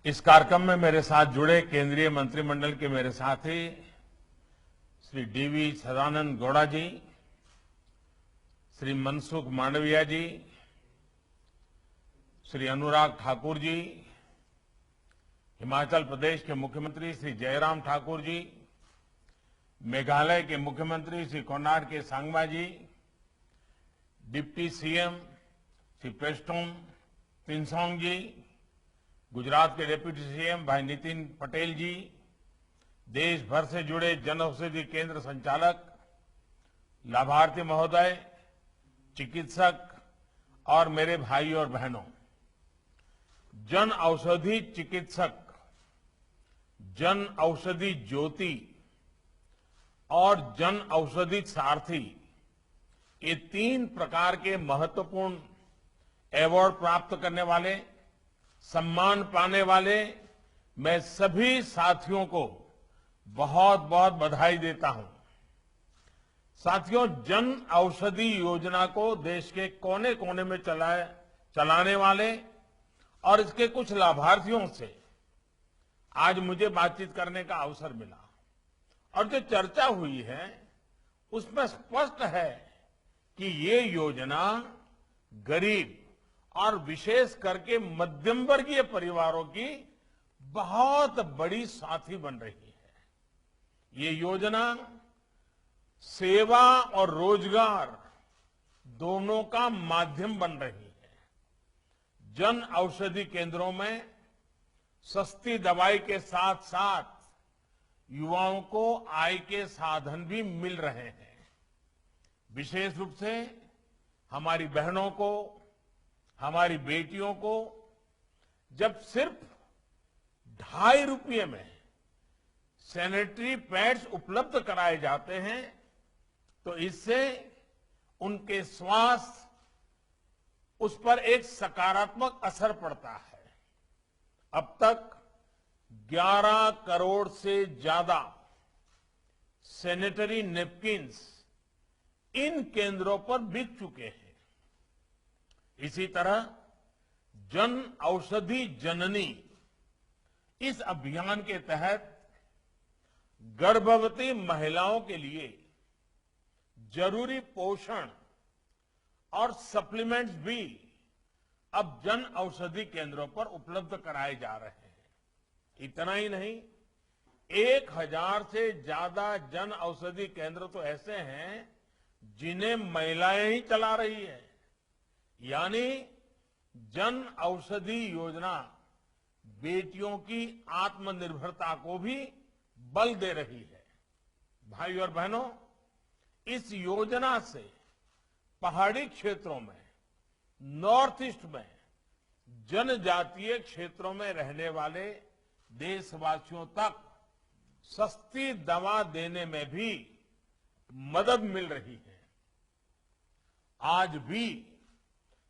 इस कार्यक्रम में मेरे साथ जुड़े केंद्रीय मंत्रिमंडल के मेरे साथी श्री डीवी सदानंद गौड़ा जी, श्री मनसुख मांडविया जी, श्री अनुराग ठाकुर जी, हिमाचल प्रदेश के मुख्यमंत्री श्री जयराम ठाकुर जी, मेघालय के मुख्यमंत्री श्री कोनराड के सांगमा जी, डिप्टी सीएम श्री प्रेस्टोम तिनसोंग जी, गुजरात के डिप्टी सीएम भाई नितिन पटेल जी, देश भर से जुड़े जन औषधि केंद्र संचालक, लाभार्थी महोदय, चिकित्सक और मेरे भाई और बहनों, जन औषधि चिकित्सक, जन औषधि ज्योति और जन औषधि सारथी, ये 3 प्रकार के महत्वपूर्ण अवार्ड प्राप्त करने वाले, सम्मान पाने वाले मैं सभी साथियों को बहुत बहुत बधाई देता हूं। साथियों, जन औषधि योजना को देश के कोने कोने में चलाने वाले और इसके कुछ लाभार्थियों से आज मुझे बातचीत करने का अवसर मिला और जो चर्चा हुई है उसमें स्पष्ट है कि ये योजना गरीब और विशेष करके मध्यम वर्गीय परिवारों की बहुत बड़ी साथी बन रही है। ये योजना सेवा और रोजगार दोनों का माध्यम बन रही है। जन औषधि केंद्रों में सस्ती दवाई के साथ साथ युवाओं को आय के साधन भी मिल रहे हैं। विशेष रूप से हमारी बहनों को, हमारी बेटियों को जब सिर्फ ₹2.5 में सैनिटरी पैड्स उपलब्ध कराए जाते हैं तो इससे उनके स्वास्थ्य उस पर एक सकारात्मक असर पड़ता है। अब तक 11 करोड़ से ज्यादा सैनिटरी नैपकिन्स इन केंद्रों पर बिक चुके हैं। इसी तरह जन औषधि जननी इस अभियान के तहत गर्भवती महिलाओं के लिए जरूरी पोषण और सप्लीमेंट्स भी अब जन औषधि केंद्रों पर उपलब्ध कराए जा रहे हैं। इतना ही नहीं, 1000 से ज्यादा जन औषधि केंद्र तो ऐसे हैं जिन्हें महिलाएं ही चला रही है। यानी जन औषधि योजना बेटियों की आत्मनिर्भरता को भी बल दे रही है। भाई और बहनों, इस योजना से पहाड़ी क्षेत्रों में, नॉर्थ ईस्ट में, जनजातीय क्षेत्रों में रहने वाले देशवासियों तक सस्ती दवा देने में भी मदद मिल रही है। आज भी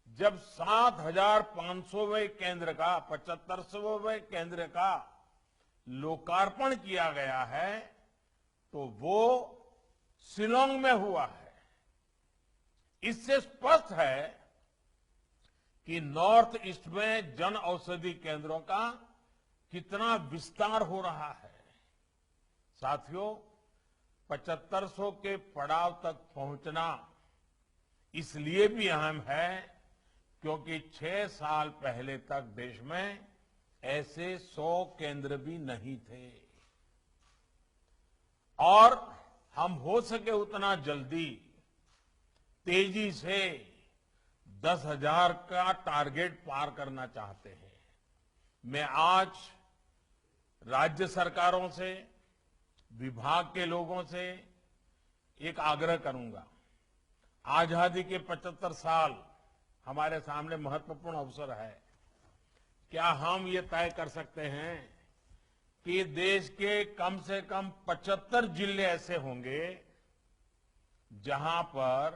जब 7,500वें केंद्र का 75वें केंद्र का लोकार्पण किया गया है तो वो शिलांग में हुआ है। इससे स्पष्ट है कि नॉर्थ ईस्ट में जन औषधि केंद्रों का कितना विस्तार हो रहा है। साथियों, 7500 के पड़ाव तक पहुंचना इसलिए भी अहम है क्योंकि 6 साल पहले तक देश में ऐसे 100 केंद्र भी नहीं थे और हम हो सके उतना जल्दी तेजी से 10,000 का टारगेट पार करना चाहते हैं। मैं आज राज्य सरकारों से, विभाग के लोगों से एक आग्रह करूंगा। आजादी के 75 साल हमारे सामने महत्वपूर्ण अवसर है। क्या हम ये तय कर सकते हैं कि देश के कम से कम 75 जिले ऐसे होंगे जहां पर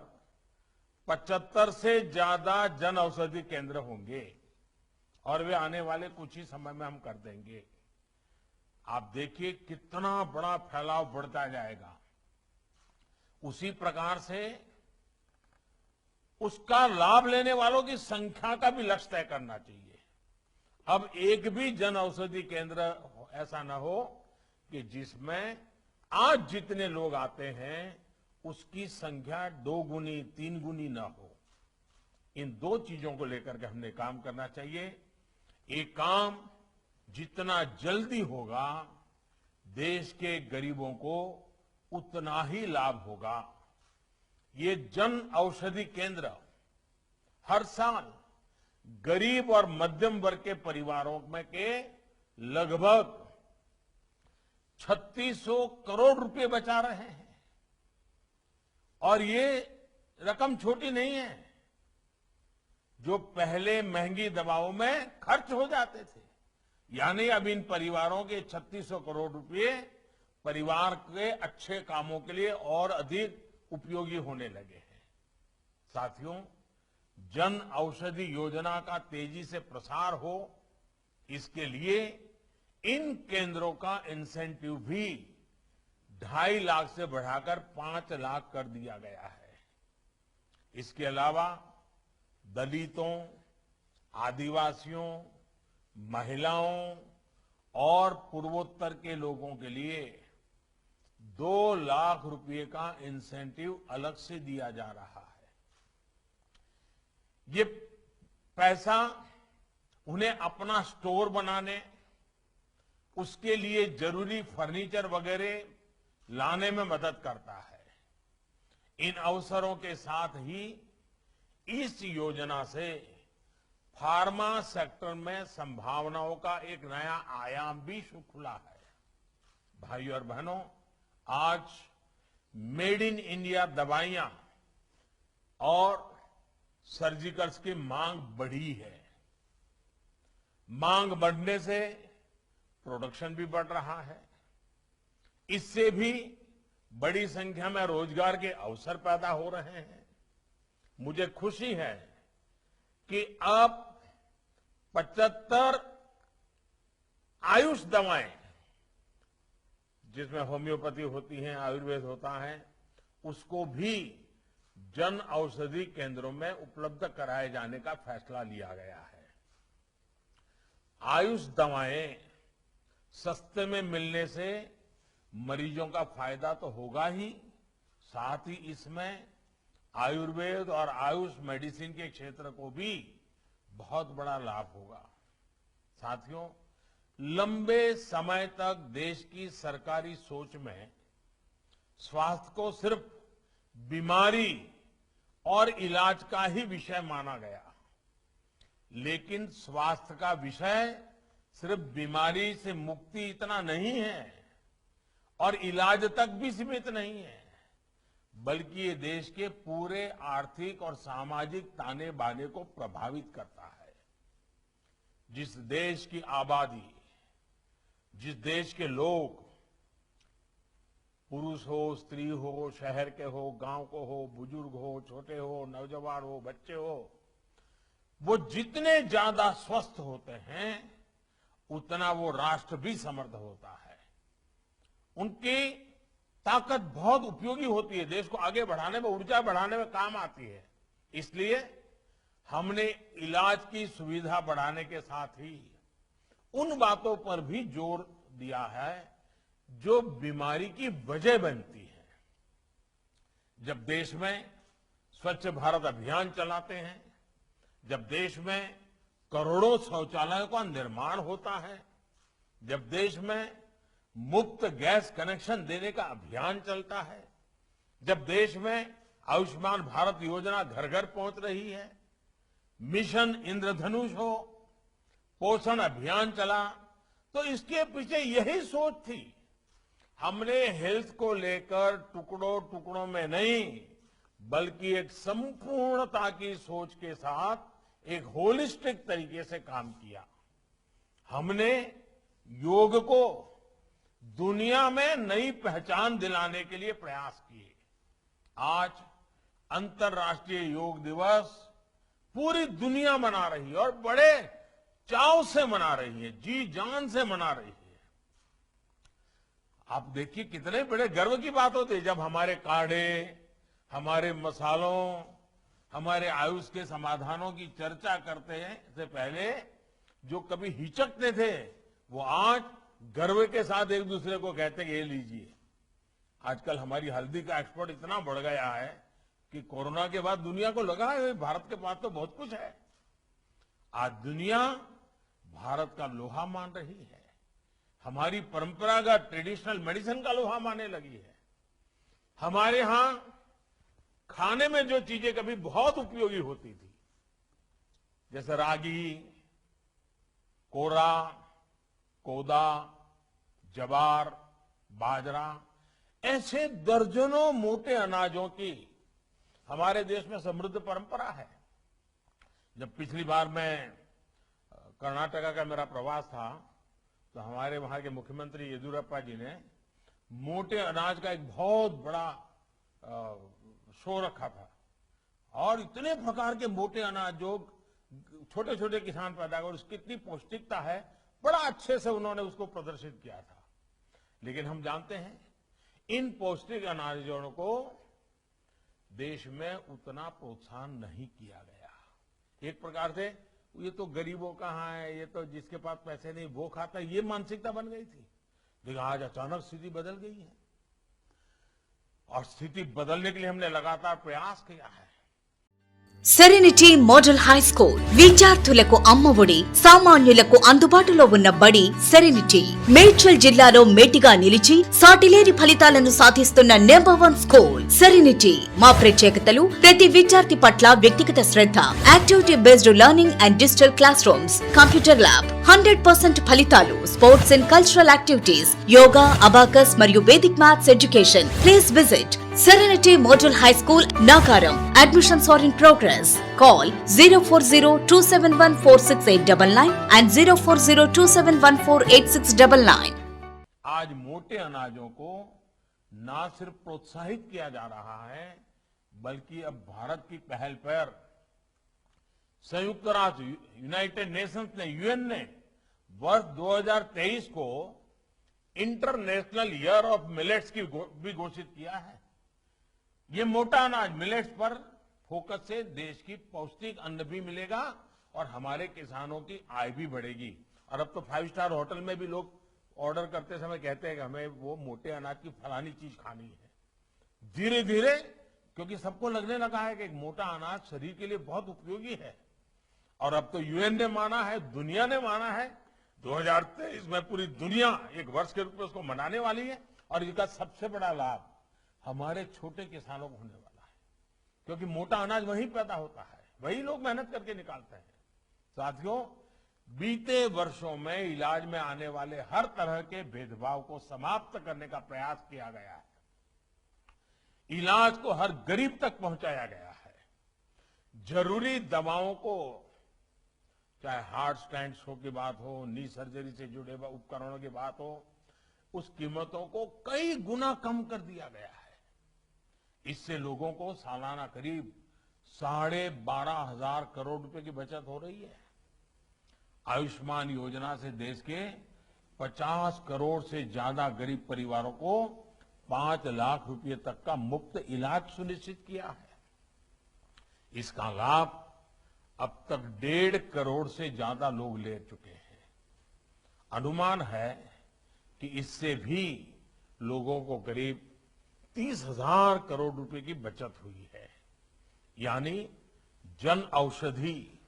75 से ज्यादा जन औषधि केंद्र होंगे और वे आने वाले कुछ ही समय में हम कर देंगे। आप देखिए कितना बड़ा फैलाव बढ़ता जाएगा। उसी प्रकार से उसका लाभ लेने वालों की संख्या का भी लक्ष्य तय करना चाहिए। अब एक भी जन औषधि केंद्र ऐसा न हो कि जिसमें आज जितने लोग आते हैं उसकी संख्या 2 गुनी 3 गुनी न हो। इन 2 चीजों को लेकर के हमने काम करना चाहिए। ये काम जितना जल्दी होगा देश के गरीबों को उतना ही लाभ होगा। ये जन औषधि केंद्र हर साल गरीब और मध्यम वर्ग के परिवारों में के लगभग 3600 करोड़ रुपए बचा रहे हैं और ये रकम छोटी नहीं है जो पहले महंगी दवाओं में खर्च हो जाते थे। यानी अब इन परिवारों के 3600 करोड़ रुपए परिवार के अच्छे कामों के लिए और अधिक उपयोगी होने लगे हैं। साथियों, जन औषधि योजना का तेजी से प्रसार हो इसके लिए इन केंद्रों का इंसेंटिव भी 2.5 लाख से बढ़ाकर 5 लाख कर दिया गया है। इसके अलावा दलितों, आदिवासियों, महिलाओं और पूर्वोत्तर के लोगों के लिए 2 लाख रुपए का इंसेंटिव अलग से दिया जा रहा है। ये पैसा उन्हें अपना स्टोर बनाने, उसके लिए जरूरी फर्नीचर वगैरह लाने में मदद करता है। इन अवसरों के साथ ही इस योजना से फार्मा सेक्टर में संभावनाओं का एक नया आयाम भी खुला है। भाइयों और बहनों, आज मेड इन इंडिया दवाइयां और सर्जिकल्स की मांग बढ़ी है। मांग बढ़ने से प्रोडक्शन भी बढ़ रहा है। इससे भी बड़ी संख्या में रोजगार के अवसर पैदा हो रहे हैं। मुझे खुशी है कि अब 75 आयुष दवाएं, जिसमें होम्योपैथी होती है, आयुर्वेद होता है, उसको भी जन औषधि केंद्रों में उपलब्ध कराए जाने का फैसला लिया गया है। आयुष दवाएं सस्ते में मिलने से मरीजों का फायदा तो होगा ही, साथ ही इसमें आयुर्वेद और आयुष मेडिसिन के क्षेत्र को भी बहुत बड़ा लाभ होगा। साथियों, लंबे समय तक देश की सरकारी सोच में स्वास्थ्य को सिर्फ बीमारी और इलाज का ही विषय माना गया, लेकिन स्वास्थ्य का विषय सिर्फ बीमारी से मुक्ति इतना नहीं है और इलाज तक भी सीमित नहीं है, बल्कि ये देश के पूरे आर्थिक और सामाजिक ताने बाने को प्रभावित करता है। जिस देश की आबादी, जिस देश के लोग, पुरुष हो, स्त्री हो, शहर के हो, गांव को हो, बुजुर्ग हो, छोटे हो, नौजवान हो, बच्चे हो, वो जितने ज्यादा स्वस्थ होते हैं उतना वो राष्ट्र भी समृद्ध होता है। उनकी ताकत बहुत उपयोगी होती है, देश को आगे बढ़ाने में, ऊर्जा बढ़ाने में काम आती है। इसलिए हमने इलाज की सुविधा बढ़ाने के साथ ही उन बातों पर भी जोर दिया है जो बीमारी की वजह बनती है। जब देश में स्वच्छ भारत अभियान चलाते हैं, जब देश में करोड़ों शौचालयों का निर्माण होता है, जब देश में मुफ्त गैस कनेक्शन देने का अभियान चलता है, जब देश में आयुष्मान भारत योजना घर घर पहुंच रही है, मिशन इंद्रधनुष हो, पोषण अभियान चला, तो इसके पीछे यही सोच थी। हमने हेल्थ को लेकर टुकड़ों टुकड़ों में नहीं, बल्कि एक संपूर्णता की सोच के साथ एक होलिस्टिक तरीके से काम किया। हमने योग को दुनिया में नई पहचान दिलाने के लिए प्रयास किए। आज अंतर्राष्ट्रीय योग दिवस पूरी दुनिया मना रही है और बड़े चाव से मना रही है, जी जान से मना रही है। आप देखिए कितने बड़े गर्व की बात होती है जब हमारे काढ़े, हमारे मसालों, हमारे आयुष के समाधानों की चर्चा करते हैं से पहले जो कभी हिचकते थे वो आज गर्व के साथ एक दूसरे को कहते हैं ये लीजिए। आजकल हमारी हल्दी का एक्सपोर्ट इतना बढ़ गया है कि कोरोना के बाद दुनिया को लगा है भारत के पास तो बहुत कुछ है। आज दुनिया भारत का लोहा मान रही है, हमारी परंपरागत ट्रेडिशनल मेडिसिन का लोहा मानने लगी है। हमारे यहां खाने में जो चीजें कभी बहुत उपयोगी होती थी, जैसे रागी, कोरा, कोदा, जवार, बाजरा, ऐसे दर्जनों मोटे अनाजों की हमारे देश में समृद्ध परंपरा है। जब पिछली बार मैं कर्नाटका का मेरा प्रवास था तो हमारे वहां के मुख्यमंत्री येदियुरप्पा जी ने मोटे अनाज का एक बहुत बड़ा शो रखा था और इतने प्रकार के मोटे अनाज जो छोटे छोटे किसान पैदा कर उसकी इतनी पौष्टिकता है, बड़ा अच्छे से उन्होंने उसको प्रदर्शित किया था। लेकिन हम जानते हैं इन पौष्टिक अनाजों को देश में उतना प्रोत्साहन नहीं किया गया। एक प्रकार से ये तो गरीबों कहाँ है, ये तो जिसके पास पैसे नहीं वो खाता, ये मानसिकता बन गई थी। लेकिन आज अचानक स्थिति बदल गई है और स्थिति बदलने के लिए हमने लगातार प्रयास किया है। సెరెనిటీ మోడల్ హై స్కూల్ విద్యార్థులకు అమ్మఒడి, సామాన్యులకు అందుబాటులో ఉన్న బడి సెరెనిటీ. మేడ్చల్ జిల్లాలో మేటిగా నిలిచి సాటిలేని ఫలితాలను సాధిస్తున్న నంబర్ 1 స్కూల్ సెరెనిటీ. మా ప్రత్యేకతలు ప్రతి విద్యార్థి పట్ల వ్యక్తిగత శ్రద్ధ, activity based learning and digital classrooms, computer lab, 100% ఫలితాలు, sports and cultural activities, yoga, abacus మరియు Vedic maths education. Please visit Serenity Model High School, Nagaram. Admissions are in progress. Call 040-271-46899 and 040-271-48699. आज मोटे अनाजों को न सिर्फ प्रोत्साहित किया जा रहा है, बल्कि अब भारत की पहल पर संयुक्त राष्ट्र यूनाइटेड नेशंस ने, यूएन ने वर्ष 2023 को इंटरनेशनल ईयर ऑफ मिलेट्स की भी घोषित किया है। ये मोटा अनाज मिलेट्स पर फोकस से देश की पौष्टिक अन्न भी मिलेगा और हमारे किसानों की आय भी बढ़ेगी। और अब तो 5 स्टार होटल में भी लोग ऑर्डर करते समय कहते हैं कि हमें वो मोटे अनाज की फलानी चीज खानी है। धीरे धीरे, क्योंकि सबको लगने लगा है कि एक मोटा अनाज शरीर के लिए बहुत उपयोगी है और अब तो यूएन ने माना है, दुनिया ने माना है। 2023 में पूरी दुनिया एक वर्ष के रूप में उसको मनाने वाली है और इसका सबसे बड़ा लाभ हमारे छोटे किसानों को होने वाला है, क्योंकि मोटा अनाज वहीं पैदा होता है, वही लोग मेहनत करके निकालते हैं। साथियों, बीते वर्षों में इलाज में आने वाले हर तरह के भेदभाव को समाप्त करने का प्रयास किया गया है। इलाज को हर गरीब तक पहुंचाया गया है। जरूरी दवाओं को, चाहे हार्ट स्टेंट्स की बात हो, नी सर्जरी से जुड़े उपकरणों की बात हो, उस कीमतों को कई गुना कम कर दिया गया है। इससे लोगों को सालाना करीब 12,500 करोड़ रुपए की बचत हो रही है। आयुष्मान योजना से देश के 50 करोड़ से ज्यादा गरीब परिवारों को 5 लाख रुपए तक का मुफ्त इलाज सुनिश्चित किया है। इसका लाभ अब तक 1.5 करोड़ से ज्यादा लोग ले चुके हैं। अनुमान है कि इससे भी लोगों को करीब 30,000 करोड़ रुपए की बचत हुई है। यानी जन औषधि,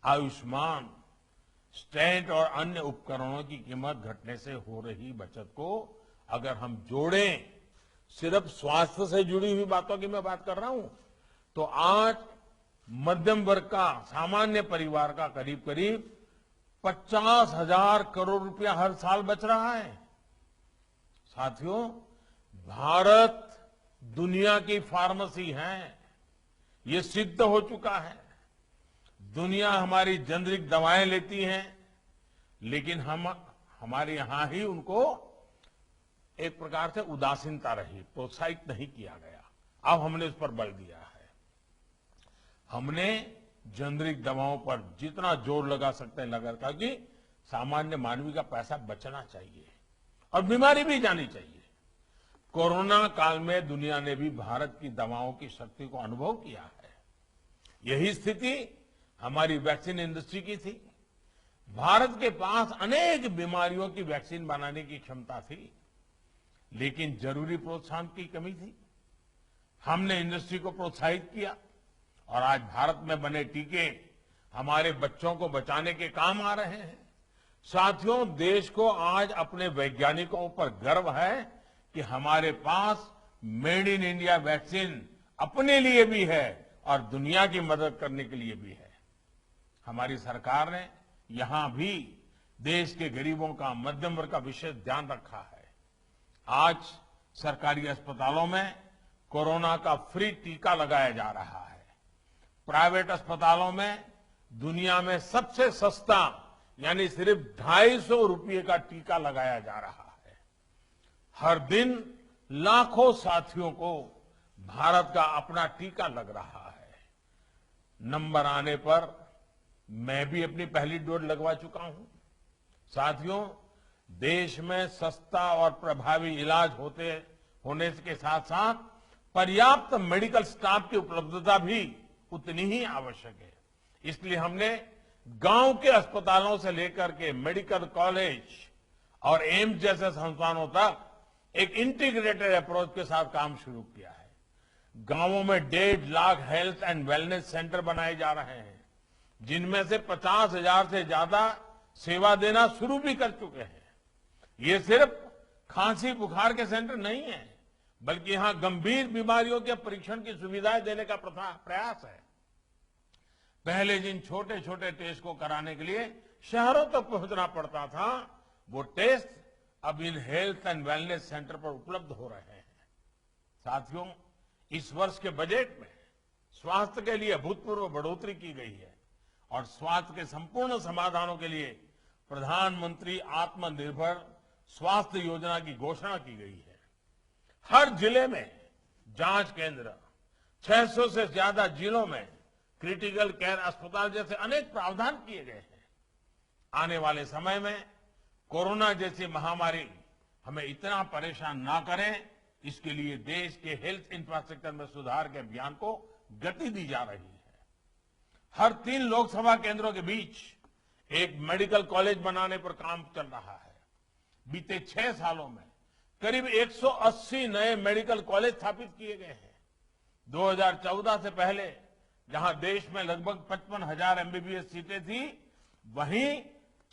आयुष्मान, स्टेंट और अन्य उपकरणों की कीमत घटने से हो रही बचत को अगर हम जोड़ें, सिर्फ स्वास्थ्य से जुड़ी हुई बातों की मैं बात कर रहा हूं, तो आज मध्यम वर्ग का, सामान्य परिवार का करीब करीब 50,000 करोड़ रुपया हर साल बच रहा है। साथियों, भारत दुनिया की फार्मेसी है, ये सिद्ध हो चुका है। दुनिया हमारी जेनरिक दवाएं लेती है, लेकिन हमारे यहां ही उनको एक प्रकार से उदासीनता रही, प्रोत्साहित नहीं किया गया। अब हमने उस पर बल दिया है। हमने जेनरिक दवाओं पर जितना जोर लगा सकते हैं लगा, ताकि सामान्य मानवी का पैसा बचना चाहिए और बीमारी भी जानी चाहिए। कोरोना काल में दुनिया ने भी भारत की दवाओं की शक्ति को अनुभव किया है। यही स्थिति हमारी वैक्सीन इंडस्ट्री की थी। भारत के पास अनेक बीमारियों की वैक्सीन बनाने की क्षमता थी, लेकिन जरूरी प्रोत्साहन की कमी थी। हमने इंडस्ट्री को प्रोत्साहित किया और आज भारत में बने टीके हमारे बच्चों को बचाने के काम आ रहे हैं। साथियों, देश को आज अपने वैज्ञानिकों पर गर्व है कि हमारे पास मेड इन इंडिया वैक्सीन अपने लिए भी है और दुनिया की मदद करने के लिए भी है। हमारी सरकार ने यहां भी देश के गरीबों का, मध्यम वर्ग का विशेष ध्यान रखा है। आज सरकारी अस्पतालों में कोरोना का फ्री टीका लगाया जा रहा है। प्राइवेट अस्पतालों में दुनिया में सबसे सस्ता यानी सिर्फ 250 रुपये का टीका लगाया जा रहा है। हर दिन लाखों साथियों को भारत का अपना टीका लग रहा है। नंबर आने पर मैं भी अपनी पहली डोज लगवा चुका हूं। साथियों, देश में सस्ता और प्रभावी इलाज होने के साथ साथ पर्याप्त मेडिकल स्टाफ की उपलब्धता भी उतनी ही आवश्यक है। इसलिए हमने गांव के अस्पतालों से लेकर के मेडिकल कॉलेज और एम्स जैसे संस्थानों तक एक इंटीग्रेटेड अप्रोच के साथ काम शुरू किया है। गांवों में 1.5 lakh health and wellness centre बनाए जा रहे हैं, जिनमें से 50,000 से ज्यादा सेवा देना शुरू भी कर चुके हैं। ये सिर्फ खांसी बुखार के सेंटर नहीं है, बल्कि यहां गंभीर बीमारियों के परीक्षण की सुविधाएं देने का प्रयास है। पहले जिन छोटे छोटे टेस्ट को कराने के लिए शहरों तक पहुंचना पड़ता था, वो टेस्ट अब in health and wellness centre पर उपलब्ध हो रहे हैं। साथियों, इस वर्ष के बजट में स्वास्थ्य के लिए अभूतपूर्व बढ़ोतरी की गई है और स्वास्थ्य के संपूर्ण समाधानों के लिए प्रधानमंत्री आत्मनिर्भर स्वास्थ्य योजना की घोषणा की गई है। हर जिले में जांच केंद्र, 600 से ज्यादा जिलों में क्रिटिकल केयर अस्पताल जैसे अनेक प्रावधान किए गए हैं। आने वाले समय में कोरोना जैसी महामारी हमें इतना परेशान ना करें, इसके लिए देश के हेल्थ इंफ्रास्ट्रक्चर में सुधार के अभियान को गति दी जा रही है। हर 3 लोकसभा केंद्रों के बीच एक मेडिकल कॉलेज बनाने पर काम चल रहा है। बीते 6 सालों में करीब 180 नए मेडिकल कॉलेज स्थापित किए गए हैं। 2014 से पहले जहां देश में लगभग 55,000 एमबीबीएस सीटें थी, वहीं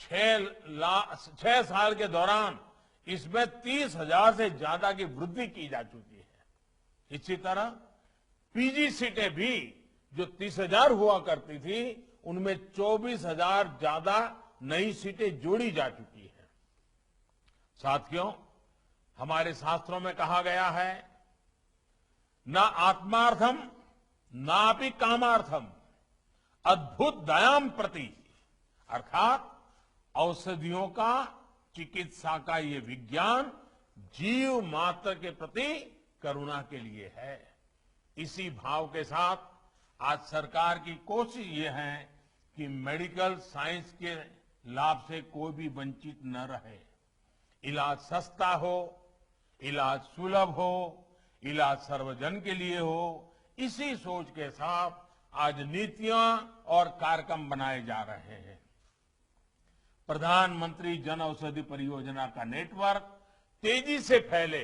6 साल के दौरान इसमें 30,000 से ज्यादा की वृद्धि की जा चुकी है। इसी तरह पीजी सीटें भी जो 30,000 हुआ करती थी, उनमें 24,000 ज्यादा नई सीटें जोड़ी जा चुकी है। साथियों, हमारे शास्त्रों में कहा गया है, न आत्मार्थम नापि कामार्थम अद्भुत दयाम प्रति, अर्थात औषधियों का, चिकित्सा का ये विज्ञान जीव मात्र के प्रति करुणा के लिए है। इसी भाव के साथ आज सरकार की कोशिश ये है कि मेडिकल साइंस के लाभ से कोई भी वंचित न रहे। इलाज सस्ता हो, इलाज सुलभ हो, इलाज सर्वजन के लिए हो, इसी सोच के साथ आज नीतियां और कार्यक्रम बनाए जा रहे हैं। प्रधानमंत्री जन औषधि परियोजना का नेटवर्क तेजी से फैले,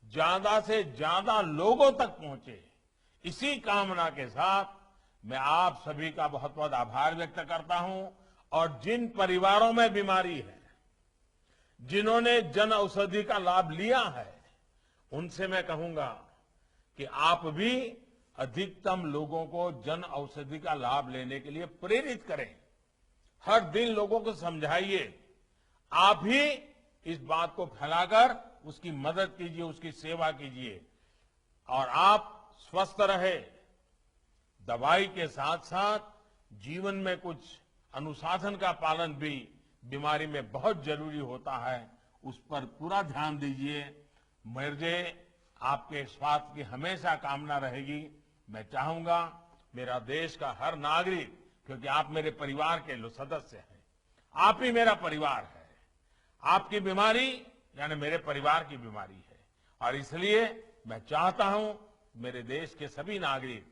ज्यादा से ज्यादा लोगों तक पहुंचे, इसी कामना के साथ मैं आप सभी का बहुत बहुत आभार व्यक्त करता हूं। और जिन परिवारों में बीमारी है, जिन्होंने जन औषधि का लाभ लिया है, उनसे मैं कहूंगा कि आप भी अधिकतम लोगों को जन औषधि का लाभ लेने के लिए प्रेरित करें। हर दिन लोगों को समझाइए, आप ही इस बात को फैलाकर उसकी मदद कीजिए, उसकी सेवा कीजिए और आप स्वस्थ रहे। दवाई के साथ साथ जीवन में कुछ अनुशासन का पालन भी बीमारी में बहुत जरूरी होता है, उस पर पूरा ध्यान दीजिए। मुझे आपके स्वास्थ्य की हमेशा कामना रहेगी। मैं चाहूंगा मेरा देश का हर नागरिक, क्योंकि आप मेरे परिवार के सदस्य हैं, आप ही मेरा परिवार है, आपकी बीमारी यानी मेरे परिवार की बीमारी है, और इसलिए मैं चाहता हूं मेरे देश के सभी नागरिक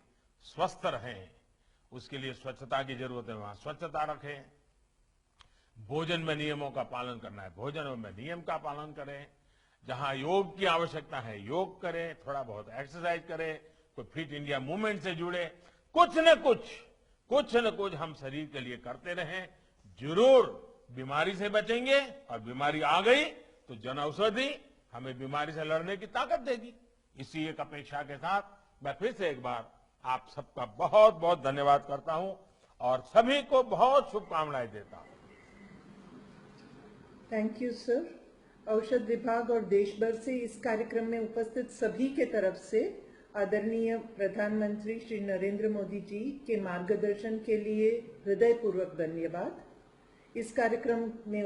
स्वस्थ रहें। उसके लिए स्वच्छता की जरूरत है, वहां स्वच्छता रखें। भोजन में नियमों का पालन करना है, भोजन में नियम का पालन करें, जहां योग की आवश्यकता है योग करें, थोड़ा बहुत एक्सरसाइज करें, कोई फिट इंडिया मूवमेंट से जुड़े, कुछ न कुछ हम शरीर के लिए करते रहें, जरूर बीमारी से बचेंगे। और बीमारी आ गई तो जन औषधि हमें बीमारी से लड़ने की ताकत देगी। इसी एक अपेक्षा के साथ मैं फिर से एक बार आप सबका बहुत बहुत धन्यवाद करता हूं और सभी को बहुत शुभकामनाएं देता हूं। Thank you sir. औषध विभाग और देश भर से इस कार्यक्रम में उपस्थित सभी के तरफ से आदरणीय प्रधानमंत्री श्री नरेंद्र मोदी जी के मार्गदर्शन के लिए हृदयपूर्वक धन्यवाद। इस कार्यक्रम में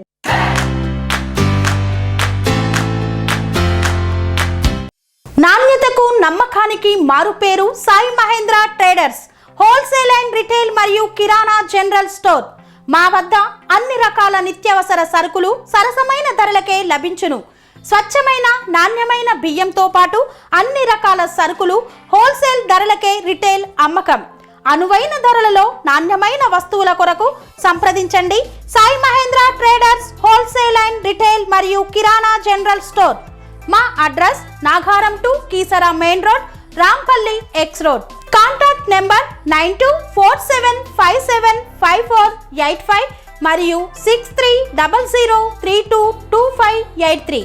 నాణ్యతకు నమ్మకానికి మారుపేరు Sai Mahendra traders wholesale and retail మరియు కిరాణా జనరల్ స్టోర్. మా వద్ద అన్ని రకాల నిత్యావసర సరుకులు సరసమైన ధరలకే లభించును. స్వచ్ఛమైన నాణ్యమైన బియ్యంతో పాటు అన్ని రకాల సరుకులు హోల్సేల్ ధరలకే రిటైల్ అమ్మకం. అనువైన ధరలలో నాణ్యమైన వస్తువుల కొరకు సంప్రదించండి. Sai Mahendra traders wholesale and retail మరియు కిరాణా జనరల్ స్టోర్. మా address Nagaram to Keesara main road, Rampally X road. Contact number 9247575485 మరియు 6300322583.